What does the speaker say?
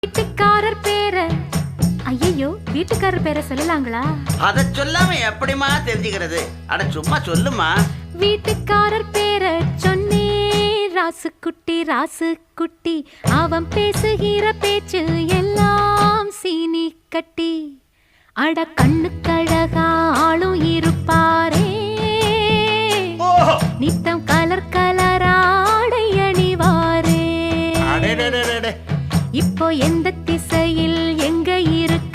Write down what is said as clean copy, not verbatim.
வீட்டுக்காரர் பேர ஐயோ வீட்டுக்காரர் பேரை சொல்லலாங்களா? அத சொல்லாம எப்படிமா தெரிஞ்சுக்கிறது? அட சும்மா சொல்லுமா. வீட்டுக்காரர் பேரை சொன்னே ராசுக்குட்டி ராசுக்குட்டி, அவன் பேசுகிற பேச்சு எல்லாம் சீனி கட்டி. அட கண்ணுக்கழகா ஆளும் இருப்பாரே, நித்தம் கலர் கலராடை அணிவாரே. இப்போ எந்த திசையில் எங்க இருக்கு